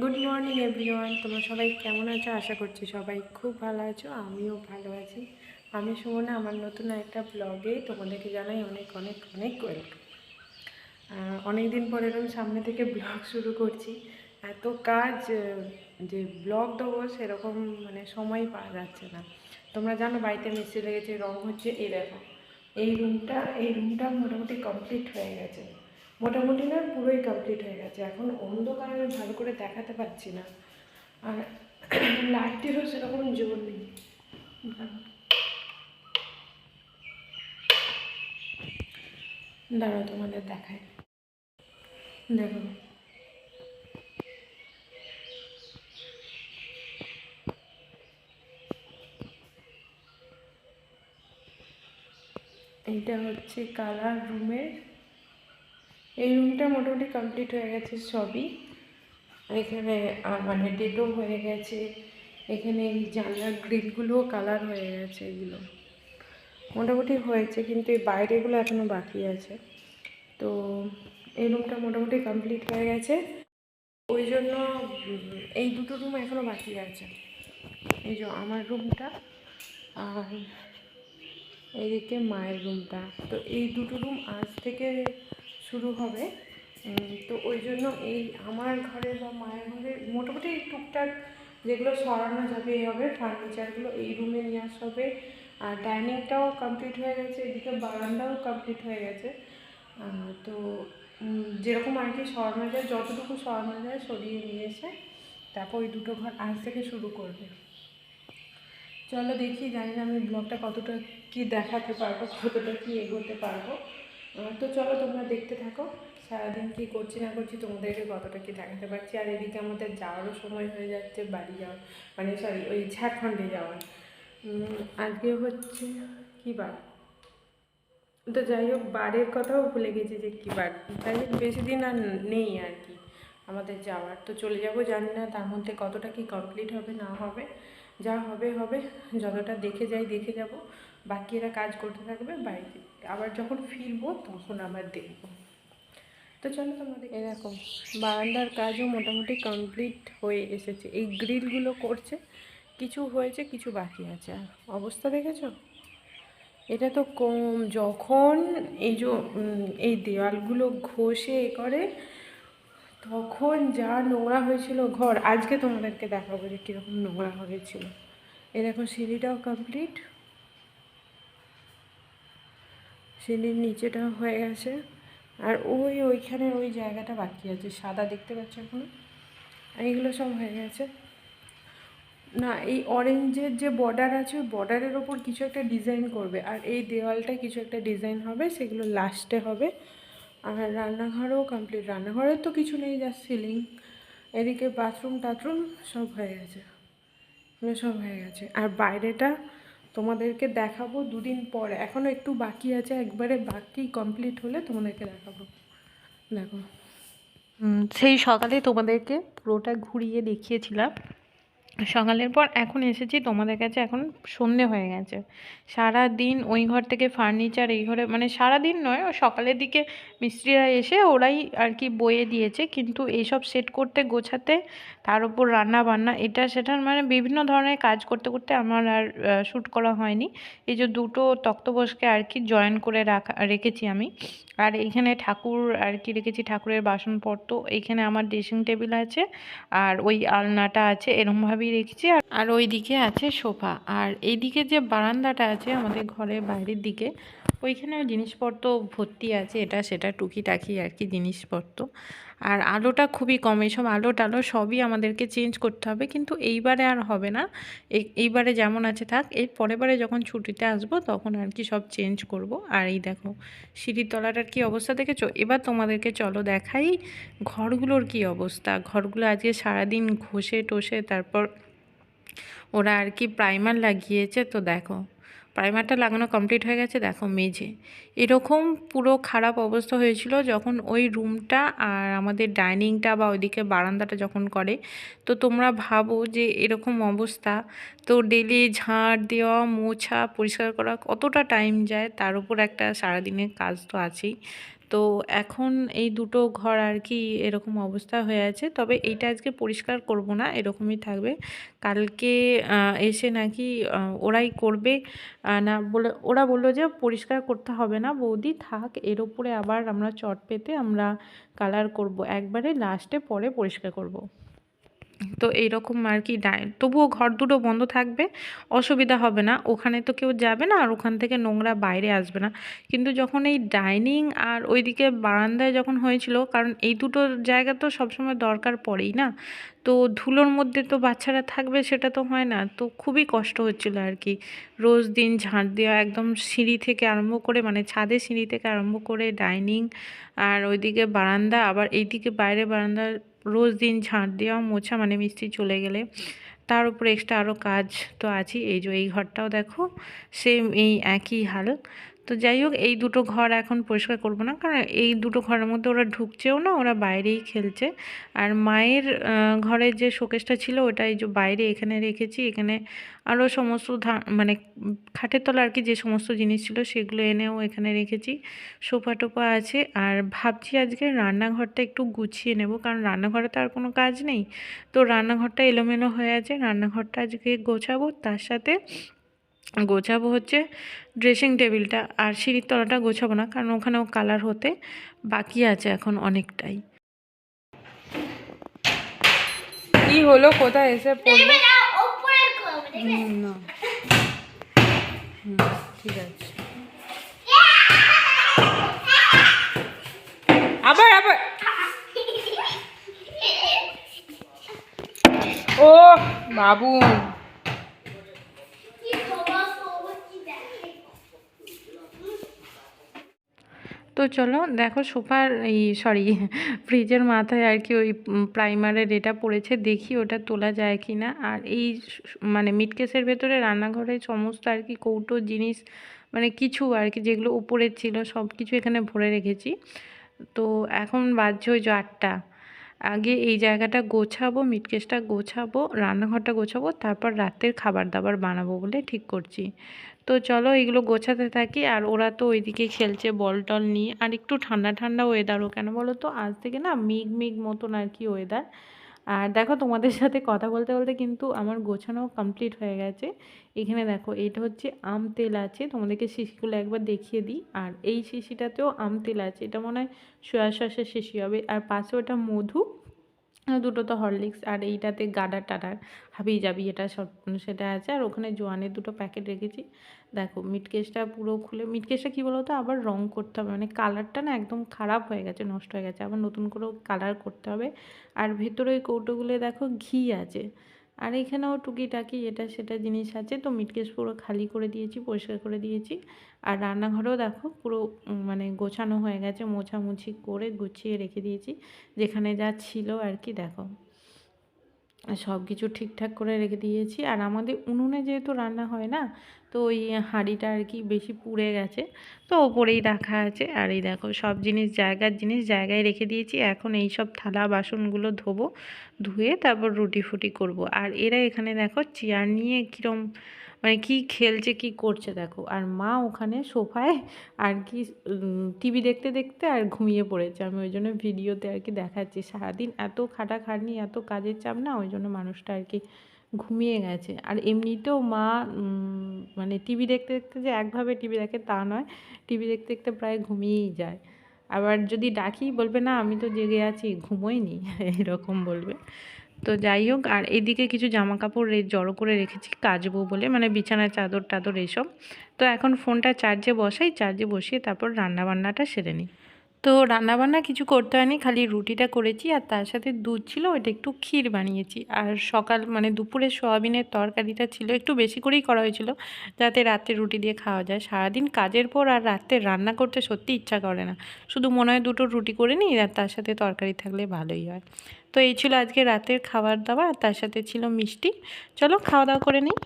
Good morning everyone, তোমরা সবাই কেমন আছো? আশা করছি সবাই খুব ভালো আছো, আমিও ভালো আছি। আমি সুমনা, আমার নতুন একটা ব্লগে তোমাদেরকে জানাই অনেক অনেক অনেক ওয়েলকাম। অনেক দিন পর এরকম সামনে থেকে ব্লগ শুরু করছি। এত কাজ যে ব্লগ দেবো সেরকম মানে সময় পাওয়া যাচ্ছে না। তোমরা জানো বাড়িতে মিস্ত্রি লেগেছে, রং হচ্ছে। এই দেখো, এই রুমটা মোটামুটি কমপ্লিট হয়ে গেছে। মোটামুটি না, পুরোই কমপ্লিট হয়ে গেছে। এখন অন্ধকার আমি ভালো করে দেখাতে পারছি না, আর লাইটেরও সেরকম জোর নেই। দাঁড়াও তোমাদের দেখায়, দেখো। এইটা হচ্ছে কালার রুমের। এই রুমটা মোটামুটি কমপ্লিট হয়ে গেছে সবই। এখানে মানে ডেটও হয়ে গেছে। এখানে এই জানলার গ্রিলগুলোও কালার হয়ে গেছে। এগুলো মোটামুটি হয়েছে, কিন্তু এই বাইরেগুলো এখনও বাকি আছে। তো এই রুমটা মোটামুটি কমপ্লিট হয়ে গেছে। ওই জন্য এই দুটো রুম এখনও বাকি আছে। এই যে আমার রুমটা, আর এইদিকে মায়ের রুমটা। তো এই দুটো রুম আজ থেকে শুরু হবে। তো ওই জন্য এই আমার ঘরে বা মায়ের ঘরে মোটামুটি টুকটাক যেগুলো সরানো যাবে এই হবে, ফার্নিচারগুলো এই রুমে নিয়ে আসা হবে। আর ডাইনিংটাও কমপ্লিট হয়ে গেছে, এদিকে বারান্দাও কমপ্লিট হয়ে গেছে। তো যেরকম আর কি সরানো যায়, যতটুকু সরানো যায় সরিয়ে নিয়ে এসে তারপর ওই দুটো ঘর আজ থেকে শুরু করবে। চলো দেখি, জানি না আমি ব্লগটা কতটা কি দেখাতে পারবো, কতটা কি এগোতে পারবো। তো চলো তোমরা দেখতে থাকো সারাদিন কী করছি না করছি, তোমাদেরকে কতটা কি দেখাতে পারছি। আর এদিকে আমাদের যাওয়ারও সময় হয়ে যাচ্ছে, বাড়ি যাওয়ার, মানে সরি ওই ঝাড়খণ্ডে যাওয়ার। আজকে হচ্ছে কী বার, তো যাই হোক বারের কথাও ভুলে গেছি যে কী বার। যাই হোক বেশি দিন আর নেই আর কি আমাদের যাওয়ার। তো চলে যাব, জানি না তার মধ্যে কতটা কি কমপ্লিট হবে না হবে। যা হবে হবে, যতটা দেখে যাই দেখে যাব। বাকি এরা কাজ করতে থাকবে, বাড়িতে আবার যখন ফিরবো তখন আবার দেখবো। তো চলো তোমাদের এরকম বারান্দার কাজও মোটামুটি কমপ্লিট হয়ে এসেছে। এই গ্রিলগুলো করছে, কিছু হয়েছে কিছু বাকি আছে। আর অবস্থা দেখেছো? এটা তো কম, যখন এই যে এই দেওয়ালগুলো ঘষে এ করে তখন যা নোংরা হয়েছিল ঘর। আজকে তোমাদেরকে দেখাবো যে কীরকম নোংরা হয়েছিল। এ দেখো সিঁড়িটাও কমপ্লিট, সিঁড়ির নিচেটাও হয়ে গেছে। আর ওইখানে ওই জায়গাটা বাকি আছে, সাদা দেখতে পাচ্ছ এখনো। এইগুলো সব হয়ে গেছে। না, এই অরেঞ্জের যে বর্ডার আছে ওই বর্ডারের ওপর কিছু একটা ডিজাইন করবে, আর এই দেওয়ালটায় কিছু একটা ডিজাইন হবে, সেগুলো লাস্টে হবে। আর রান্নাঘরও কমপ্লিট, রান্নাঘরের তো কিছু নেই, যা সিলিং। এদিকে বাথরুম টাথরুম সব হয়ে গেছে, এগুলো সব হয়ে গেছে। আর বাইরেটা তোমাদেরকে দেখাবো দুদিন পরে, এখনও একটু বাকি আছে, একবারে বাকি কমপ্লিট হলে তোমাদেরকে দেখাবো। দেখো, সেই সকালে তোমাদেরকে পুরোটা ঘুরিয়ে দেখিয়েছিলাম সকালের পর। এখন এসেছি তোমাদের কাছে, এখন সন্ধে হয়ে গেছে। সারা দিন ওই ঘর থেকে ফার্নিচার এই ঘরে, মানে সারা দিন নয়, ও সকালের দিকে মিস্ত্রিরা এসে ওরাই আর কি বয়ে দিয়েছে, কিন্তু এইসব সেট করতে গোছাতে, তার উপর রান্না বান্না এটা সেটার মানে বিভিন্ন ধরনের কাজ করতে করতে আমার আর শ্যুট করা হয়নি। এই যে দুটো তক্তপোষকে আর কি জয়েন করে রেখেছি আমি। আর এইখানে ঠাকুর আর কি রেখেছি, ঠাকুরের বাসনপত্র। এইখানে আমার ড্রেসিং টেবিল আছে, আর ওই আলনাটা আছে, এরকমভাবেই রেখেছি। আর ওই দিকে আছে সোফা। আর এইদিকে যে বারান্দাটা আছে আমাদের ঘরের বাইরের দিকে, ওইখানেও জিনিসপত্র ভর্তি আছে, এটা সেটা টুকিটাকি আর কি জিনিসপত্র। আর আলোটা খুবই কম, এইসব আলো টালো সবই আমাদেরকে চেঞ্জ করতে হবে, কিন্তু এইবারে আর হবে না। এইবারে যেমন আছে থাক, এই পরের বারে যখন ছুটিতে আসবো তখন আর কি সব চেঞ্জ করব। আর এই দেখো সিঁড়ির তলাটার কি অবস্থা দেখেছো? এবার তোমাদেরকে চলো দেখাই ঘরগুলোর কি অবস্থা। ঘরগুলো আজকে সারাদিন ঘষে টষে তারপর ওরা আর কি প্রাইমার লাগিয়েছে। তো দেখো প্রাইমারটা লাগানো কমপ্লিট হয়ে গেছে। দেখো মেঝে এরকম পুরো খারাপ অবস্থা হয়েছিল যখন ওই রুমটা আর আমাদের ডাইনিংটা বা ওইদিকে বারান্দাটা যখন করে। তো তোমরা ভাবো যে এরকম অবস্থা, তো ডেলি ঝাড় দেওয়া, মোছা, পরিষ্কার করা কতটা টাইম যায়, তার উপর একটা সারাদিনের কাজ তো আছেই। তো এখন এই দুটো ঘর আর কি এরকম অবস্থা হয়ে আছে। তবে এইটা আজকে পরিষ্কার করব না, এরকমই থাকবে। কালকে এসে নাকি ওরাই করবে। না বলে ওরা বললো যে পরিষ্কার করতে হবে না বৌদি, থাক, এর ওপরে আবার আমরা চট পেতে আমরা কালার করব, একবারে লাস্টে পরে পরিষ্কার করব। তো এইরকম আর কি তবুও ঘর দুটো বন্ধ থাকবে, অসুবিধা হবে না, ওখানে তো কেউ যাবে না আর ওখান থেকে নোংরা বাইরে আসবে না। কিন্তু যখন এই ডাইনিং আর ওইদিকে বারান্দায় যখন হয়েছিল, কারণ এই দুটো জায়গা তো সবসময় দরকার পড়েই না, তো ধুলোর মধ্যে তো বাচ্চারা থাকবে সেটা তো হয় না, তো খুবই কষ্ট হচ্ছিল আর কি। রোজ দিন ঝাঁট দেওয়া, একদম সিঁড়ি থেকে আরম্ভ করে, মানে ছাদে সিঁড়ি থেকে আরম্ভ করে ডাইনিং আর ওইদিকে বারান্দা, আবার এইদিকে বাইরে বারান্দা রোজ দিন ঝাঁট দেওয়া মোছা, মানে মিস্ত্রি চলে গেলে তার উপরে এক্সট্রা আরও কাজ তো আছেই। এই যে এই ঘরটাও দেখো সেম এই একই হাল। তো যাই হোক, এই দুটো ঘর এখন পরিষ্কার করব না, কারণ এই দুটো ঘরের মধ্যে ওরা ঢুকছেও না, ওরা বাইরেই খেলছে। আর মায়ের ঘরের যে শোকেসটা ছিল ওটা এই যে বাইরে এখানে রেখেছি, এখানে আরও সমস্ত মানে খাটের তলা আর কি যে সমস্ত জিনিস ছিল সেগুলো এনেও এখানে রেখেছি, সোফা টোফা আছে। আর ভাবছি আজকে রান্নাঘরটা একটু গুছিয়ে নেব, কারণ রান্নাঘরে তো আর কোনো কাজ নেই, তো রান্নাঘরটা এলোমেলো হয়ে আছে, রান্নাঘরটা আজকে গোছাবো। তার সাথে গোছাবো হচ্ছে ড্রেসিং টেবিলটা, আর সিঁড়ির তলাটা গোছাবো না, কারণ ওখানেও কালার হতে বাকি আছে এখন অনেকটাই। কি হলো, কোথায় এসে পড়লো? না, ঠিক আছে, আবার আবার ও বাবু। তো চলো দেখো, সোফার এই সরি ফ্রিজের মাথায় আর কি ওই প্রাইমারের এটা পড়েছে, দেখি ওটা তোলা যায় কি না। আর এই মানে মিটকেসের ভেতরে রান্নাঘরে সমস্ত আর কি কৌটো জিনিস, মানে কিছু আর কি যেগুলো উপরে ছিল সব কিছু এখানে ভরে রেখেছি। তো এখন বাজছে ওই যে 8টা, আগে এই জায়গাটা গোছাবো, মিটকেসটা গোছাবো, রান্নাঘরটা গোছাবো, তারপর রাতের খাবার দাবার বানাবো বলে ঠিক করছি। তো চলো এগুলো গোছাতে থাকি। আর ওরা তো ওইদিকে খেলছে বল টল নিয়ে। আর একটু ঠান্ডা ঠান্ডা ওয়েদারও, কেন বলো তো, আজ থেকে না মেঘ মেঘ মতন আর কি ওয়েদার। আর দেখো তোমাদের সাথে কথা বলতে বলতে কিন্তু আমার গোছানো কমপ্লিট হয়ে গেছে। এখানে দেখো এটা হচ্ছে আম তেল আছে, তোমাদেরকে শিশিগুলো একবার দেখিয়ে দিই। আর এই শিশিটাতেও আম তেল আছে, এটা মনে হয় সোয়া সসের শিশি হবে। আর পাশে ওটা মধু, দুটো তো হরলিক্স, আর এইটাতে গাডার টাডার হাবি যাবি এটা সব সেটা আছে। আর ওখানে জোয়ানের দুটো প্যাকেট রেখেছি। দেখো মিটকেসটা পুরো খুলে, মিটকেসটা কী বলো তো আবার রং করতে হবে, মানে কালারটা না একদম খারাপ হয়ে গেছে, নষ্ট হয়ে গেছে, আবার নতুন করেও কালার করতে হবে। আর ভেতরে ওই কৌটোগুলো দেখো ঘি আছে, আর এখানেও টুকিটাকি এটা সেটা জিনিস আছে। তো মিটকেস পুরো খালি করে দিয়েছি, পরিষ্কার করে দিয়েছি। আর রান্নাঘরেও দেখো পুরো মানে গোছানো হয়ে গেছে, মোছামুছি করে গুছিয়ে রেখে দিয়েছি, যেখানে যা ছিল আর কি। দেখো সব কিছু ঠিকঠাক করে রেখে দিয়েছি। আর আমাদের উনুনে যেহেতু রান্না হয় না, তো ওই হাঁড়িটা আর কি বেশি পুড়ে গেছে, তো ওপরেই রাখা আছে। আর এই দেখো সব জিনিস জায়গার জিনিস জায়গায় রেখে দিয়েছি। এখন এই সব থালা বাসনগুলো ধোবো, ধুয়ে তারপর রুটি ফুটি করব। আর এরা এখানে দেখো চেয়ার নিয়ে কীরম মানে কি খেলছে কি করছে দেখো। আর মা ওখানে সোফায় আর কি টিভি দেখতে দেখতে আর ঘুমিয়ে পড়েছে। আমি ওই জন্য ভিডিওতে আর কি দেখাচ্ছি, সারাদিন এত খাটাখাটনি এত কাজের চাপ না, ওই জন্য মানুষটা আর কি ঘুমিয়ে গেছে। আর এমনিতেও মা মানে টিভি দেখতে দেখতে যে একভাবে টিভি দেখে তা নয়, টিভি দেখতে দেখতে প্রায় ঘুমিয়েই যায়। আবার যদি ডাকি বলবে না আমি তো জেগে আছি ঘুমোইনি, এরকম বলবে। তো যাই হোক, আর এদিকে কিছু জামা কাপড় জড়ো করে রেখেছি কাচবো বলে, মানে বিছানার চাদর টাদর এইসব। তো এখন ফোনটা চার্জে বসাই, চার্জে বসিয়ে তারপর রান্নাবান্নাটা সেরে নিই। তো রান্নাবান্না কিছু করতে হয়নি, খালি রুটিটা করেছি আর তার সাথে দুধ ছিল, ওইটা একটু ক্ষীর বানিয়েছি। আর সকাল মানে দুপুরে সোয়াবিনের তরকারিটা ছিল, একটু বেশি করেই করা হয়েছিল যাতে রাতে রুটি দিয়ে খাওয়া যায়। সারাদিন কাজের পর আর রাতে রান্না করতে সত্যি ইচ্ছা করে না, শুধু মনে হয় দুটো রুটি করে নিই আর তার সাথে তরকারি থাকলে ভালোই হয়। তো এই ছিল আজকে রাতের খাবার দাবার, আর তার সাথে ছিল মিষ্টি। চলো খাওয়া দাওয়া করে নিই।